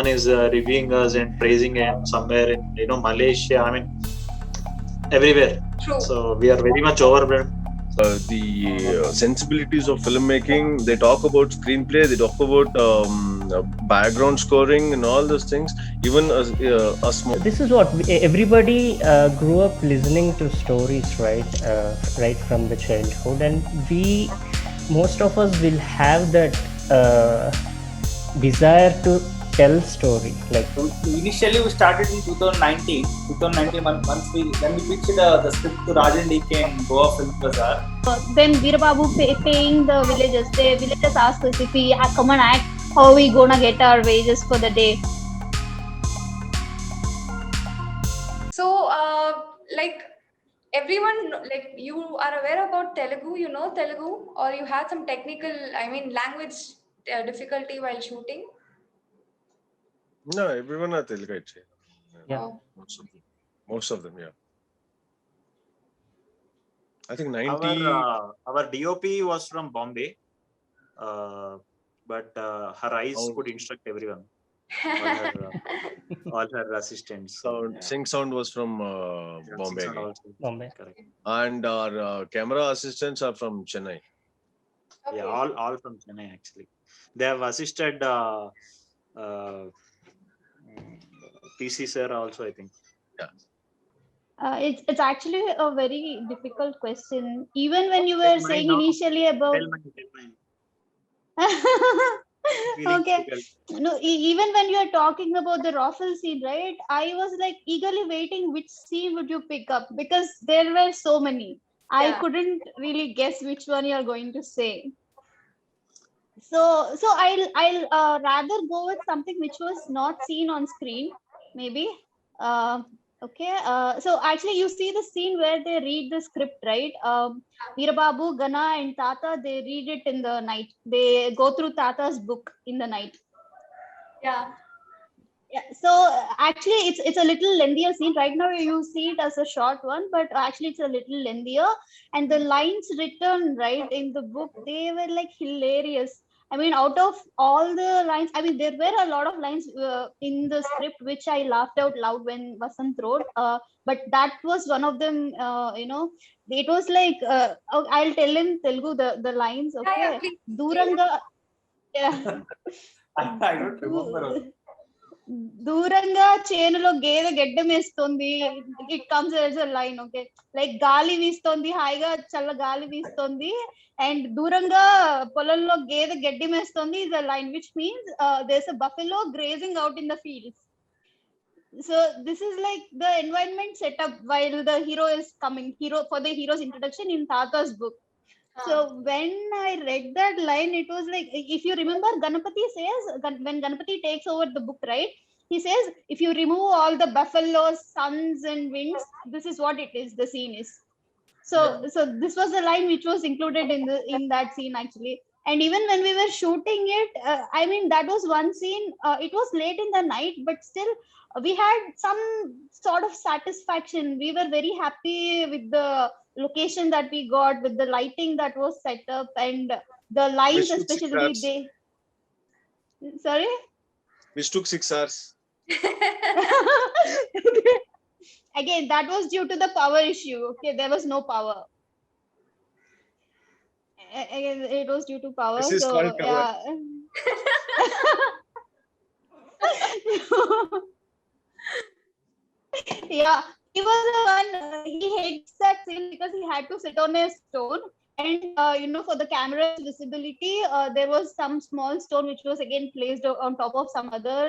is reviewing us and praising, and somewhere in Malaysia, I mean everywhere. True. So we are very much overwhelmed. The sensibilities of filmmaking, they talk about screenplay, they talk about background scoring and all those things. Even a small. This is what everybody grew up listening to stories, right? Right from the childhood, and most of us will have that desire to tell story. Like initially we started in 2019 once when we pitched the script to Rajan DK and Goa Film Bazaar. Then Veerababu paying the villagers. The villagers asked us if we come and act, how are we gonna get our wages for the day? So, like everyone, like you are aware about Telugu, you know Telugu, or you had some technical, language difficulty while shooting? No, everyone are Telugu. yeah. Oh. Most of them, yeah. I think 90. Our DOP was from Bombay, but her eyes could instruct everyone. All her assistants. Sync sound was from Bombay. Bombay. Correct. And our camera assistants are from Chennai. Okay. Yeah, all from Chennai actually. They have assisted PC sir also, I think. Yeah. It's actually a very difficult question. Even when you were saying initially about. Okay. No, even when you are talking about the raffle scene, right? I was like eagerly waiting which scene would you pick up, because there were so many. I couldn't really guess which one you are going to say. So I'll rather go with something which was not seen on screen, maybe. Okay. So actually, you see the scene where they read the script, right? Veerababu, Gana, and Tata, they read it in the night. They go through Tata's book in the night. Yeah. Yeah. So actually, it's a little lengthier scene. Right now, you see it as a short one, but actually, it's a little lengthier. And the lines written right in the book, they were like hilarious. I mean, out of all the lines, I mean, there were a lot of lines in the script which I laughed out loud when Vasant wrote. But that was one of them. It was like I'll tell in Telugu the lines. Okay, Yeah, please. Duranga. Yeah. I don't remember. దూరంగా చేనులో గేదె గెడ్డం వేస్తుంది. It comes as a line. Okay, like గాలి వీస్తోంది, హాయిగా చల్ల గాలి వీస్తోంది, and దూరంగా పొలంలో గేదె గడ్డి మేస్తోంది is a line which means there's a buffalo grazing out in the fields. So this is like the environment set up while the hero is coming, for the hero's introduction in Tata's book. So when I read that line, it was like, if you remember, Ganapati says, when Ganapati takes over the book, right? He says, if you remove all the buffaloes, suns, and wings, this is what it is. The scene is. So this was the line which was included in that scene actually. And even when we were shooting it, I mean, that was one scene. It was late in the night, but still, we had some sort of satisfaction. We were very happy with the location that we got, with the lighting that was set up, and the lines, especially they. Sorry? Which took 6 hours. Again, that was due to the power issue. Okay, there was no power. Again, it was due to power. This is so called cover. Yeah, he was the one. He hates that scene because he had to sit on a stone, and for the camera's visibility, there was some small stone which was again placed on top of some other,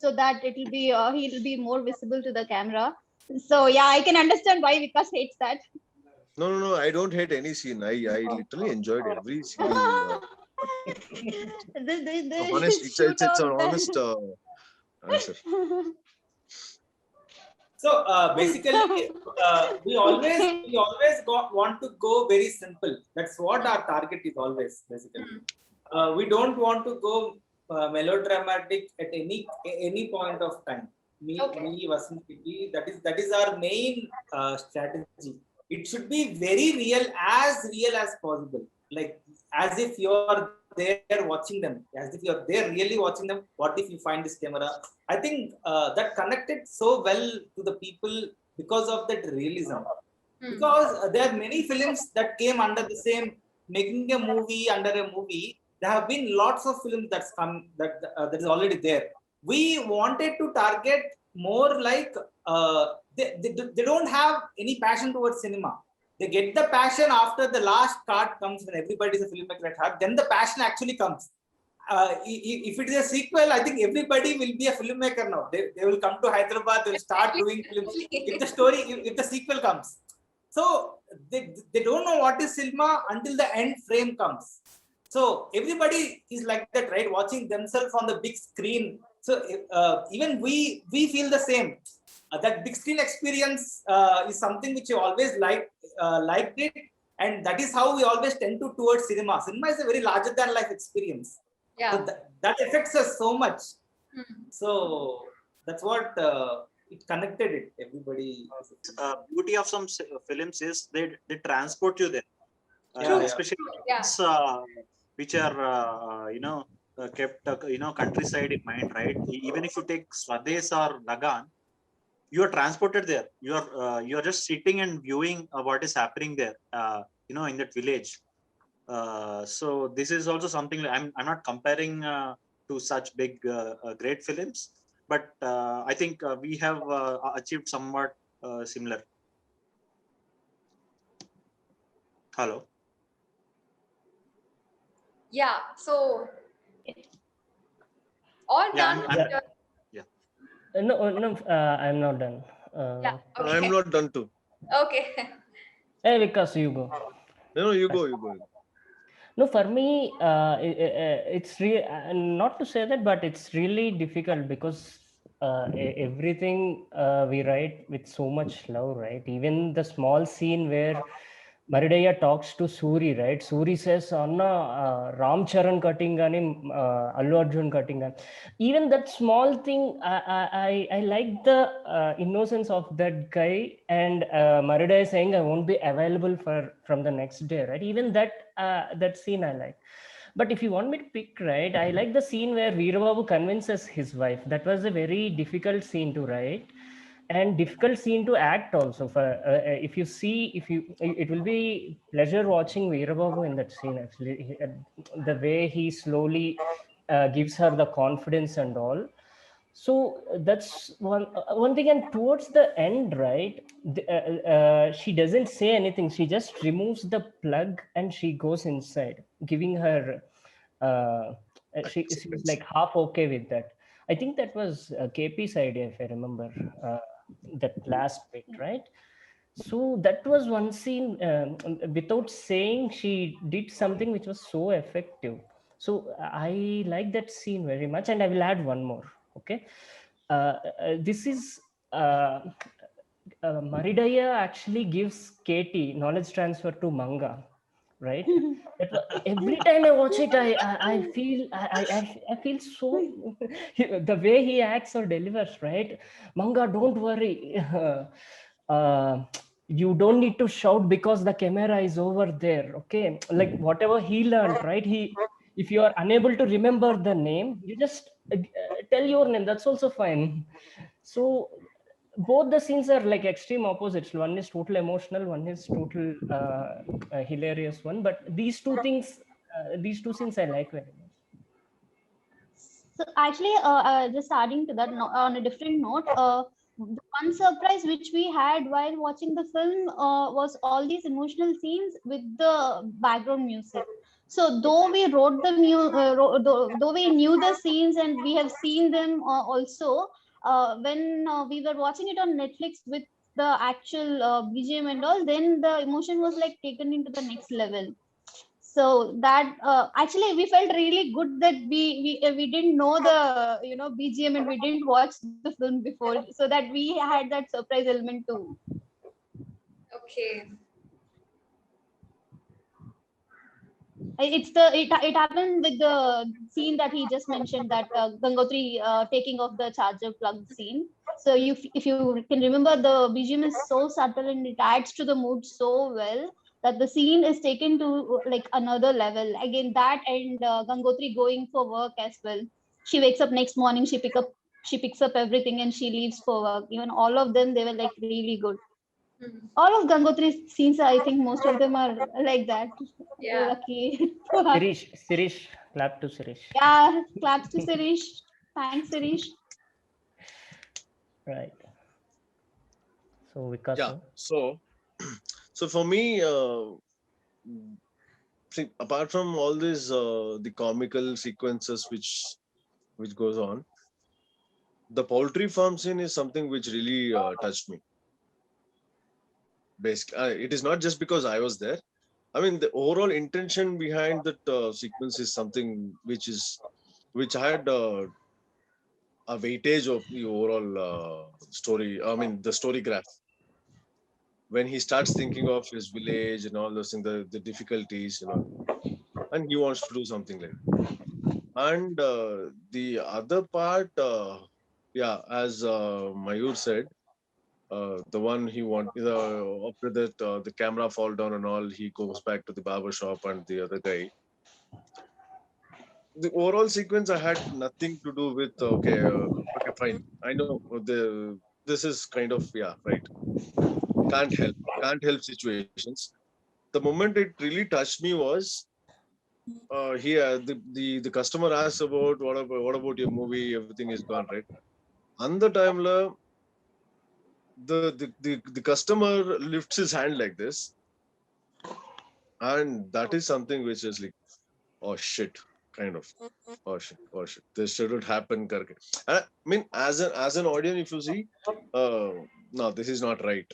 so that it will be he'll be more visible to the camera. So yeah, I can understand why Vikas hates that. No, I don't hate any scene. I literally enjoyed every single. Honest, it's an honest answer. So basically, we always want to go very simple. That's what our target is always. Basically, we don't want to go melodramatic at any point of time. Me, Vasant, that is our main strategy. It should be very real as possible. Like as if you are there watching them, as if you're there really watching them. What if you find this camera? I think that connected so well to the people because of that realism. Because there are many films that came under the same making a movie under a movie. There have been lots of films that's come that is already there. We wanted to target more like they don't have any passion towards cinema. They get the passion after the last card comes, when everybody is a filmmaker at heart. Then the passion actually comes. If it is a sequel, I think everybody will be a filmmaker now. They will come to Hyderabad. They will start doing films. If the story, if the sequel comes. So they don't know what is cinema until the end frame comes. So everybody is like that, right? Watching themselves on the big screen. So even we feel the same. That big screen experience is something which you always liked it, and that is how we always tend to towards cinema. Cinema is a very larger than life experience. Yeah. So that affects us so much. So that's what it connected it. Everybody. Beauty of some films is they transport you there. Yeah. Especially ones, which are kept countryside in mind, right? Even if you take Swades or Lagan, you are transported there. You are just sitting and viewing what is happening there. In that village. So this is also something I'm not comparing to such big great films, but I think we have achieved somewhat similar. Hello. Yeah. So all Yeah, done. I'm- No, I'm not done. Yeah. Okay. I'm not done too. Okay. Hey, Vikas, you go. No, you go. No, for me, it's not to say that, but it's really difficult because everything we write with so much love, right? Even the small scene where Maridaya talks to Suri, right? Suri says, Anna, Ram Charan cutting gani, Allu Arjun cutting gani. Even that small thing, I like the innocence of that guy, and Maridaya saying, I won't be available from the next day, right? Even that scene I like. But if you want me to pick, right, I like the scene where Veerababu convinces his wife. That was a very difficult scene to write, and difficult scene to act also. For if you it will be pleasure watching Veerababu in that scene. Actually, the way he slowly gives her the confidence and all. So that's one thing. And towards the end, right, she doesn't say anything. She just removes the plug and she goes inside, giving her she's like half okay with that. I think that was KP's idea, if I remember, that last bit, right? So that was one scene. Without saying, she did something which was so effective. So I like that scene very much, and I will add one more. Okay, this is Maridaya actually gives Katie knowledge transfer to Manga, right? Every time I watch it, I feel so the way he acts or delivers, right? Manga, don't worry. You don't need to shout because the camera is over there. Okay, like whatever he learned, right? If you are unable to remember the name, you just tell your name. That's also fine. So both the scenes are like extreme opposites. One is total emotional, one is total hilarious one. But these two scenes I like very much. So actually, just adding to that, on a different note, the one surprise which we had while watching the film was all these emotional scenes with the background music. So though we wrote the though we knew the scenes and we have seen them also, when we were watching it on Netflix with the actual BGM and all, then the emotion was like taken into the next level. So that actually we felt really good that we didn't know the BGM and we didn't watch the film before, so that we had that surprise element too. Okay. It happened with the scene that he just mentioned, that Gangotri taking off the charger plug scene. So if you can remember, the BGM is so subtle and it adds to the mood so well. that the scene is taken to like another level. Again, that and Gangotri going for work as well. She wakes up next morning, she picks up everything and she leaves for work. Even all of them, they were like really good. All of Gangotri's scenes, I think most of them are like that. Yeah. Lucky. Sirish, clap to Sirish. Yeah, claps to Sirish. Thanks, Sirish. Right. So Vikas. Yeah. So for me, see, apart from all these the comical sequences which goes on, the poultry farm scene is something which really touched me. Basically, it is not just because I was there. I mean, the overall intention behind that sequence is something which had a weightage of the overall story. I mean, the story graph. When he starts thinking of his village and all those things, the difficulties, and he wants to do something like that. And the other part, yeah, as Mayur said, the one he wanted, after that, the camera fall down and all, he goes back to the barber shop and the other guy. The overall sequence, I had nothing to do with, okay, fine. I know this is kind of, yeah, right. Can't help situations. The moment it really touched me was here the customer asks about what about your movie, everything is gone, right? And the time the customer lifts his hand like this, and that is something which is like, oh shit, kind of, oh shit, this shouldn't happen, karke. And I mean, as an audience, if you see, no, this is not right,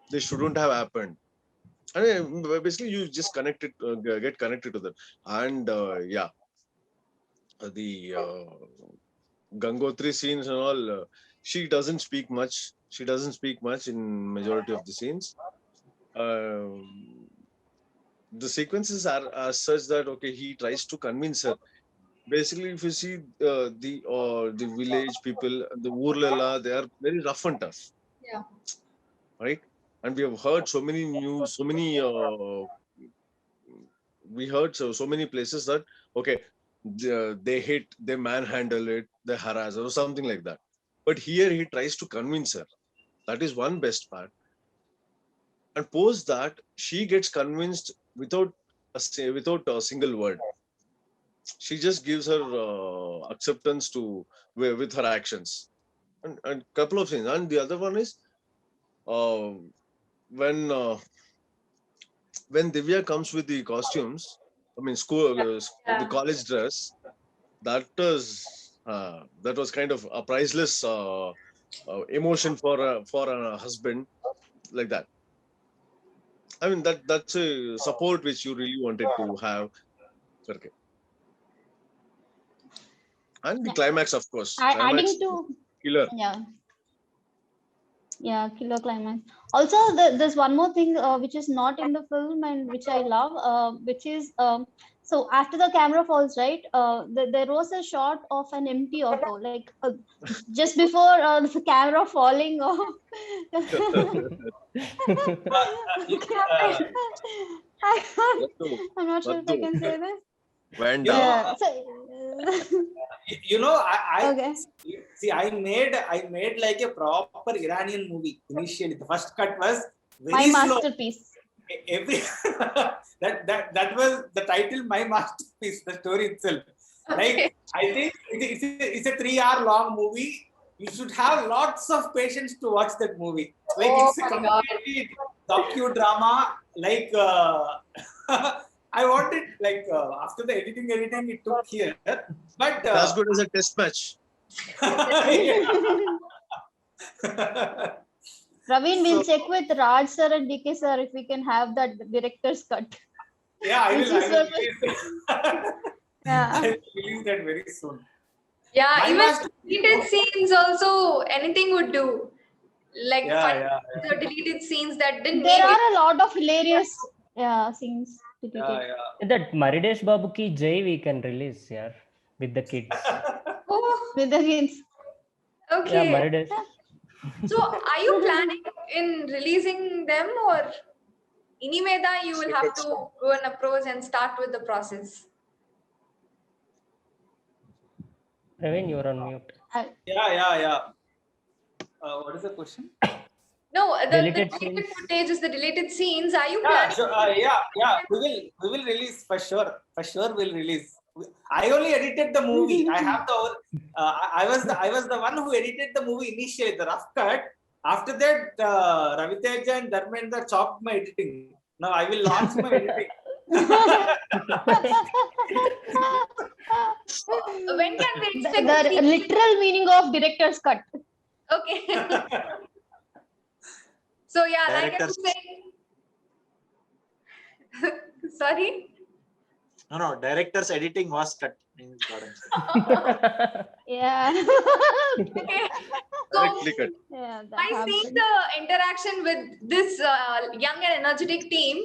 this shouldn't have happened. I mean, basically you just get connected to that. And yeah, the Gangotri scenes and all, she doesn't speak much in majority of the scenes. The sequences are such that, okay, he tries to convince her. Basically, if you see the village people, the Urlala, they are very rough and tough. Yeah. Right? And we have heard we heard so many places that, okay, they hit, they manhandle it, they harass her or something like that. But here he tries to convince her. That is one best part. And post that, she gets convinced without a single word. She just gives her acceptance with her actions, and couple of things. And the other one is when Divya comes with the costumes, I mean the college dress, that was kind of a priceless emotion for a husband, like that. I mean, that's a support which you really wanted to have. Okay. And the climax, of course. Adding to killer. Yeah, killer climax. Also, there's one more thing which is not in the film and which I love, which is so after the camera falls, right? There was a shot of an empty auto, like just before the camera falling off. I'm not sure if I can say this. Yeah, you know, Okay. See, I made like a proper Iranian movie initially. The first cut was My very slow. masterpiece. Every that was the title, My Masterpiece, the story itself. Like, I think it's a 3-hour long movie. You should have lots of patience to watch that movie. Like, it's a completely docudrama. Like, I wanted, like, after the editing, it took here. But as good as a test match. Raveen, we'll check with Raj sir and DK sir if we can have that director's cut. Yeah, I will Yeah. release that very soon. Yeah, My even master- deleted scenes also, anything would do. Like Yeah. the deleted scenes that didn't There make are a lot of hilarious scenes. Yeah. That Maridesh Babu ki Jai we can release, yeah, with the kids. Oh, With the kids. okay. Yeah, Maridesh. So, are you planning in releasing them or? Inimeda, you will have to go and approach and start with the process. Praveen, you're on mute. Yeah. What is the question? No, the Deleted deleted scenes. footage is the deleted scenes. Are you Yeah, planning? sure. Yeah. We will release for sure. For sure, we'll release. I only edited the movie. I have the. I was the one who edited the movie initially, the rough cut. After that, Raviteja and Dharmendra chopped my editing. Now I will launch my editing. When can we expect The to see? literal meaning of director's cut. Okay. So yeah, like I was Directors- saying. Sorry. No, director's editing was cut in Gardens. Yeah. Okay. Directly cut. Yeah, that By seeing happens. the interaction with this young and energetic team,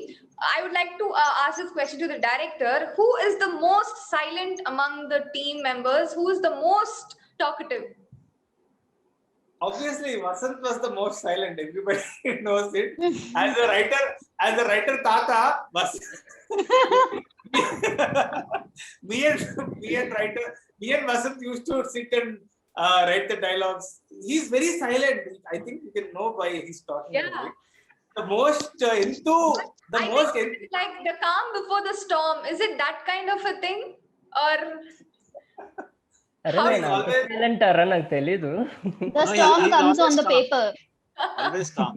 I would like to ask this question to the director. Who is the most silent among the team members? Who is the most talkative? Obviously, Vasant was the most silent. Everybody knows it. As a writer, Tata was. me and Vasant used to sit and write the dialogues. He's very silent. I think you can know by his talking. Yeah. Right? The most It's like the calm before the storm. Is it that kind of a thing? Or అరే How is నేను అంత always- silent అరా నాకు తెలీదు. The No, storm he's comes on always the calm. paper. Always calm.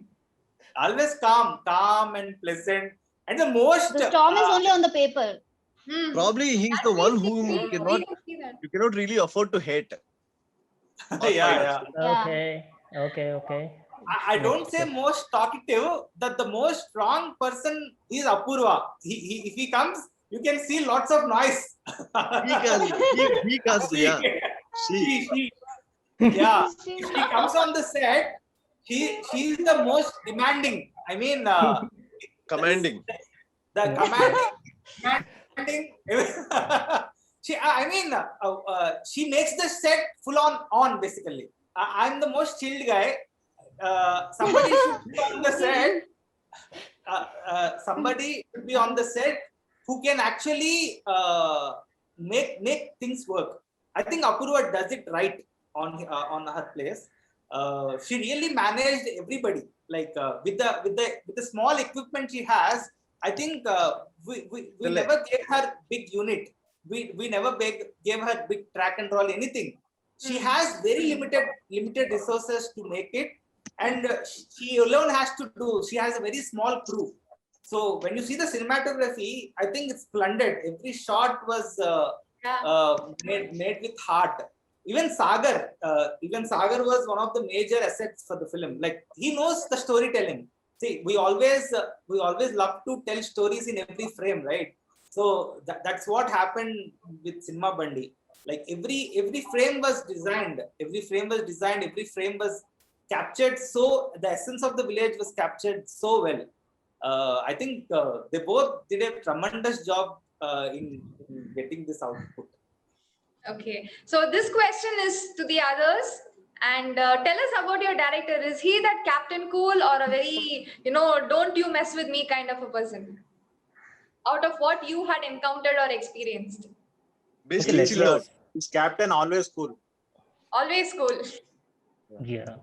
always calm and pleasant. And the most The storm is only on the paper. Probably he's the one whom you cannot really afford to hate. yeah. Okay. I don't say most talkative, that the most strong person is Apurva. If he comes, you can see lots of noise. He can't, yeah. She. Yeah. If she comes on the set, she is the most demanding. I mean, Commanding. the commanding. She makes the set full on basically. I'm the most chilled guy. Somebody should be on the set. Somebody should be on the set who can actually make things work. I think Apurva does it right on her place. She really managed everybody. Like with the small equipment she has, I think we never gave her big unit. We never gave her big track and roll anything. She has very limited resources to make it, and she alone has to do. She has a very small crew. So when you see the cinematography, I think it's splendid. Every shot was made with heart. Even Sagar was one of the major assets for the film. Like he knows the storytelling. See, we always love to tell stories in every frame, right? So that's what happened with Cinema Bandi. Like every frame was designed. Every frame was captured. So the essence of the village was captured so well. I think they both did a tremendous job in getting this output. Okay, so this question is to the others, and tell us about your director. Is he that Captain Cool or a very, don't you mess with me kind of a person? Out of what you had encountered or experienced? Basically, chill out. His captain always cool. Always cool. Yeah.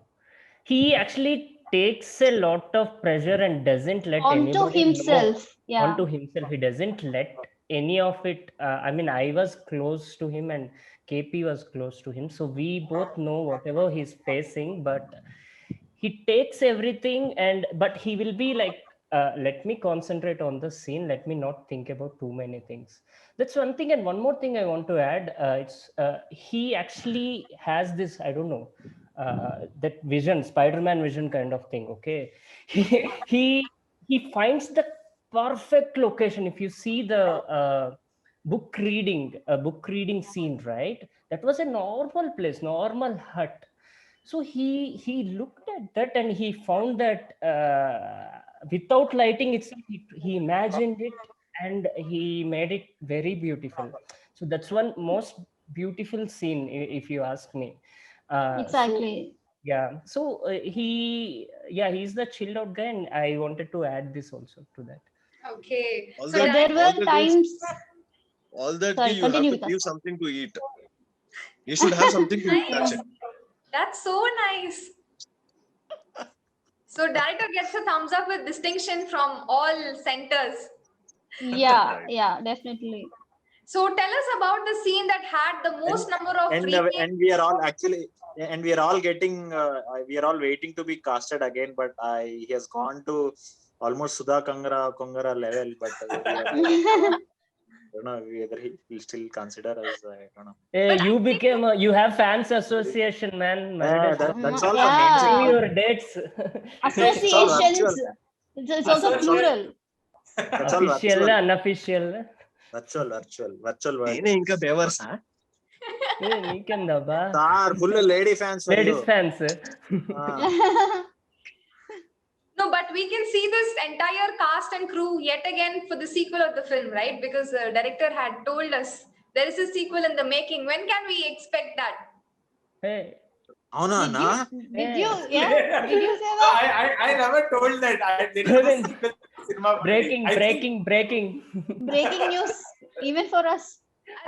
He actually takes a lot of pressure and doesn't let Onto anybody himself. know. Yeah. Onto himself. He doesn't let any of it. I was close to him and KP was close to him. So we both know whatever he's facing, but he takes everything but he will be like, let me concentrate on the scene. Let me not think about too many things. That's one thing. And one more thing I want to add, he actually has this, I don't know, that vision, Spider-Man vision kind of thing. Okay. He finds the perfect location. If you see the book reading scene, right? That was a normal place, normal hut. So he looked at that and he found that without lighting itself, he imagined it and he made it very beautiful. So that's one most beautiful scene, if you ask me. Exactly. Yeah. So he's the chilled out guy, and I wanted to add this also to that. Okay. All So So that- there director, were that is- times. All that Sorry, you have continue, to Vikas. give something to eat. You should have something to eat. That's nice. it. That's so nice. So director gets a thumbs up with distinction from all centers. Yeah, Right. yeah, definitely. So tell us about the scene that had the most number of retakes. And we are all actually, and we are all getting, we are all waiting to be casted again, but he has gone to almost Sudha Kongara level, but I don't know whether he will still consider us. I don't know. But You became you have fans association, man. Yeah, that's all for Yeah. names. Do your dates. Associations. It's also Association. plural. That's all Official, virtual. unofficial. Virtual word. నేనే ఇంకా బేవర్సా నీకెందబ్బా Star, full lady fans for ladies you. Fans no, but we can see this entire cast and crew yet again for the sequel of the film, right? Because the director had told us there is a sequel in the making. When can we expect that? అవునా అన్నా? Did you? Yeah. Did you say that? I never told that. There is no sequel to Cinema Bandi. I think breaking Breaking news, even for us.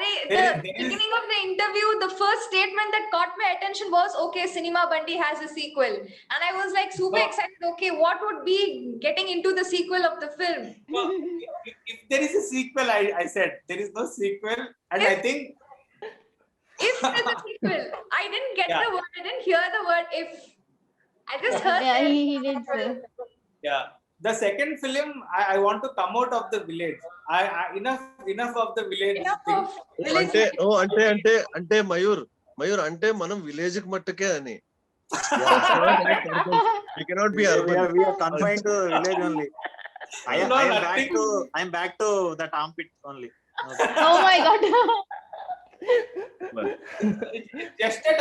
The There is- beginning of the interview, the first statement that caught my attention was, okay, Cinema Bandi has a sequel. And I was like super No. excited. Okay, what would be getting into the sequel of the film? no, if there is a sequel, I said there is no sequel, and I think If there's a sequel, I didn't get Yeah. the word, I didn't hear the word if. I just heard Yeah, there he did say. yeah, the second film I want to come out of the village. I enough of the village enough thing. of village అంటే life. అంటే మయూర్ అంటే మనం village కి మట్టుకే అని we cannot be urban. We are confined to village only. No, I nothing. am back to that armpit only. Okay. Oh my god. Just that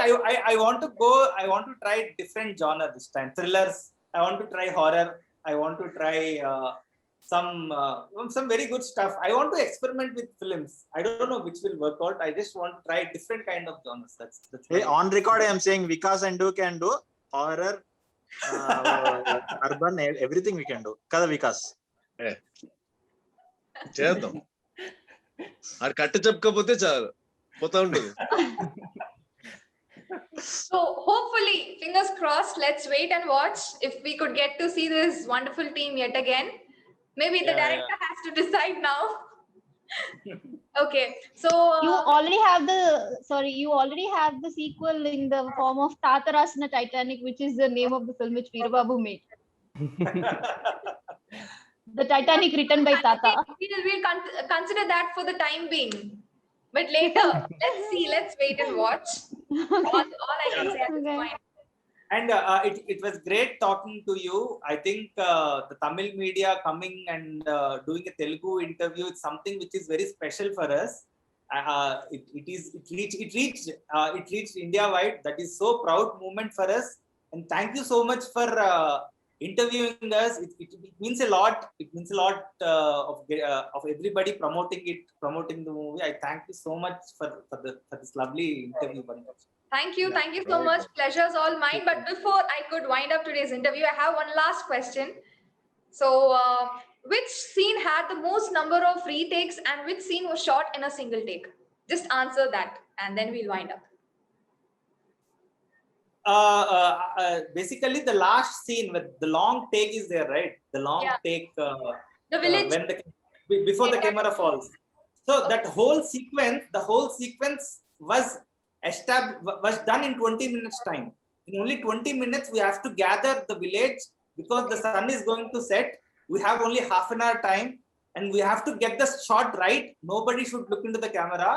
I want to go. I want to try different genre this time. Thrillers. I want to try horror. I want to try some very good stuff. I want to experiment with films. I don't know which will work out. I just want to try different kind of genres. That's Hey, on record, I am saying Vikas and Du can do horror, urban, everything we can do. Kada Vikas. చేద్దాం అది కట్ట చెప్పుకోపోతే చాలు పోతా ఉంటుంది So hopefully, fingers crossed, let's wait and watch if we could get to see this wonderful team yet again. Maybe the Yeah, director has to decide now. Okay, so You already have the sequel in the form of Tatarasana Titanic, which is the name of the film which Veerababu made. The Titanic written by Tata. we'll consider that for the time being. But later, let's wait and watch. All I can say at this Okay. point. And it was great talking to you. I think the Tamil media coming and doing a Telugu interview is something which is very special for us. It reached India wide. That is so proud moment for us. And thank you so much for interviewing us. It means a lot. It means a lot of everybody promoting the movie. I thank you so much for this lovely interview. Thank you so very much. Pleasure's all mine. But before I could wind up today's interview, I have one last question. So, which scene had the most number of retakes and which scene was shot in a single take? Just answer that and then we'll wind up. Basically, the last scene with the long take is there, right? The long Yeah. take The village. before the Yeah. camera falls. So that whole sequence was done in 20 minutes time. In only 20 minutes, we have to gather the village because the sun is going to set. We have only half an hour time, and we have to get the shot right. Nobody should look into the camera.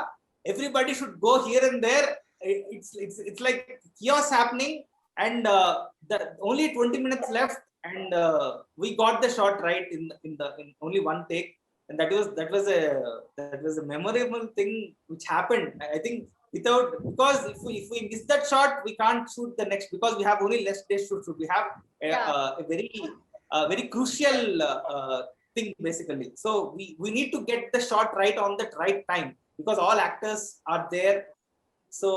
Everybody should go here and there. It's like chaos happening, and the only 20 minutes left, and we got the shot right in only one take, and that was a memorable thing which happened. I think because if we miss that shot, we can't shoot the next because we have only less days to shoot. We have a very crucial thing basically. So we need to get the shot right on the right time because all actors are there. So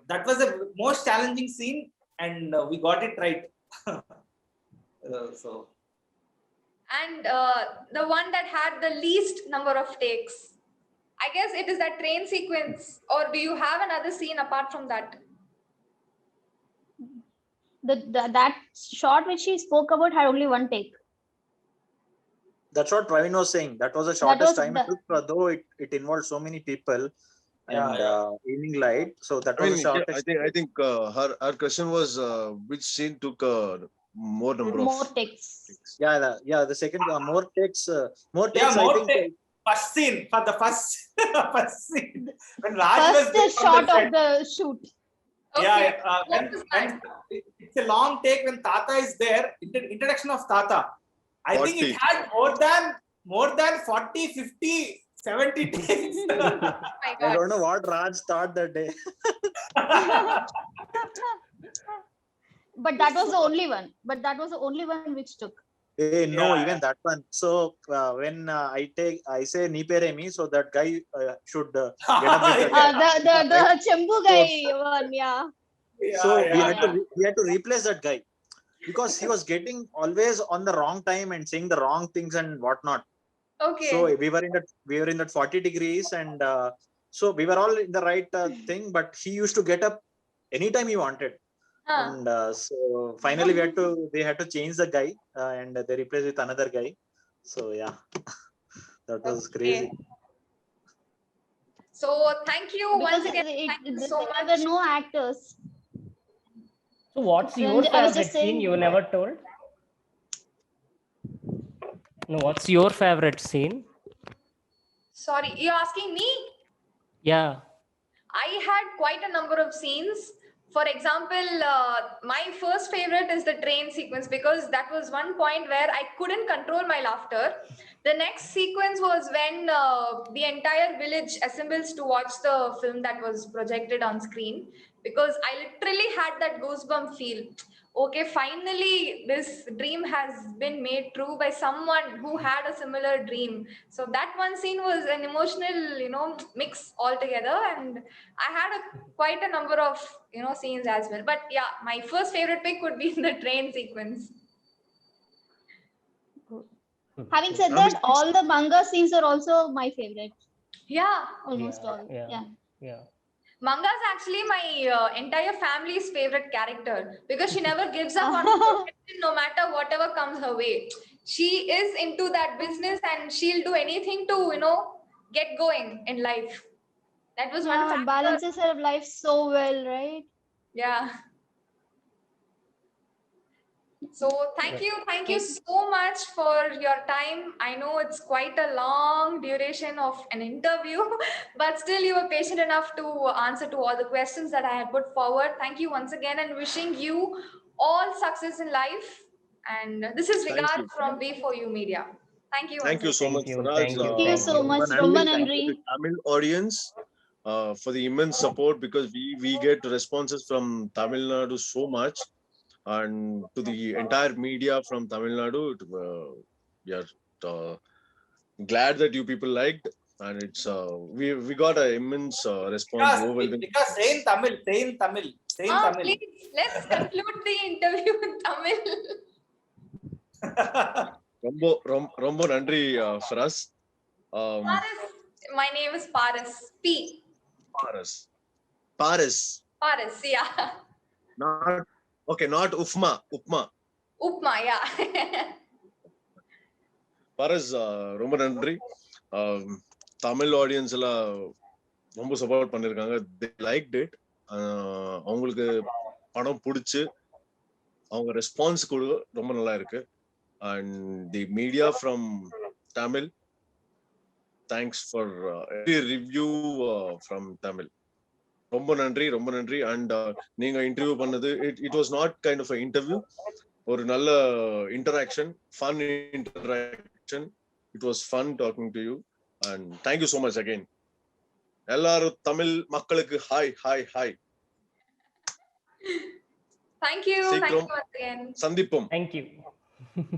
that was the most challenging scene. and we got it right. So And the one that had the least number of takes, I guess it is that train sequence, or do you have another scene apart from that? That shot which she spoke about had only one take. That's what Praveen was saying. That was the shortest was time it took, though it involved so many people and evening light. So that I was mean, the yeah, shortest. I think her question was which scene took more number More of takes. The second more takes. More yeah, takes. I more think. first scene for the first first scene when Raj was First there on shot the of set. the shoot. Yeah, What was when it's a long take when Tata is there. Introduction of Tata. I think it 40. had more than 40, 50, 70 takes. Oh my I God. don't know what Raj thought that day. But that was the only one. Which took. Hey, no, Yeah, even that one. So when I say Niperemi, so that guy should get up with that. The Chembu guy one, yeah. So we had to replace that guy because he was getting always on the wrong time and saying the wrong things and whatnot. Okay. So we were in that 40 degrees and so we were all in the right thing, but he used to get up anytime he wanted. And so finally they had to change the guy and they replaced with another guy. So yeah, that was crazy. So thank you Because once again. Thank you so there much. were no actors. So what's your And I was favorite just saying- scene you never told? No, what's your favorite scene? Sorry, you're asking me? Yeah. I had quite a number of scenes. For example, my first favorite is the train sequence because that was one point where I couldn't control my laughter. The next sequence was when the entire village assembles to watch the film that was projected on screen, because I literally had that goosebump feel. Okay, finally this dream has been made true by someone who had a similar dream. So that one scene was an emotional, mix altogether, and I had quite a number of scenes as well. But yeah, my first favorite pick would be the train sequence. Having said that, all the manga scenes are also my favorite. Yeah, Almost all. Yeah. Manga is actually my entire family's favorite character because she never gives up on perfection no matter whatever comes her way. She is into that business and she'll do anything to get going in life. That was one factor. Balances her life so well, right? Yeah. So thank you so much for your time. I know it's quite a long duration of an interview, but still you were patient enough to answer to all the questions that I had put forward. Thank you once again, and wishing you all success in life. And this is Thank Vigar you. from V4U Media. Thank you. Thank you so much, Faraz. Thank you so much, for Romba the Nandri. Tamil audience for the immense support, because we get responses from Tamil Nadu so much, and to the entire media from Tamil Nadu. We are glad that you people liked, and it's we got an immense response. Overwhelming. Because say in Tamil. Please, let's conclude the interview in Tamil. ரொம்ப நன்றி Faraz. Paras. My name is Paras. P. Paras. Yeah. Not Upma. Upma, yeah. Paras, ரொம்ப நன்றி. Tamil audience எல்லாம் ரொம்ப support பண்ணிருக்காங்க. They liked it. அவங்களுக்கு படம் பிடிச்சு அவங்க ரெஸ்பான்ஸ் கூட ரொம்ப நல்லா இருக்கு. And the media from Tamil, thanks for every review from Tamil. ரொம்ப நன்றி. And நீங்க இன்டர்வியூ பண்ணது, it was not kind of an interview, ஒரு நல்ல interaction, fun interaction. It was fun talking to you, and thank you so much again. எல்லாரும் தமிழ் மக்களுக்கு hi. Thank you சீக்கிரம் once again. சந்திப்போம். Thank you.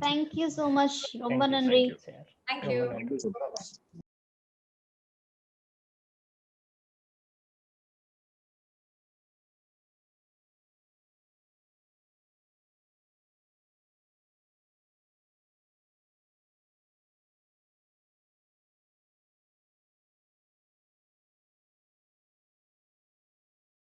Thank you so much, Romba Nandri. Thank you. Thank you so much.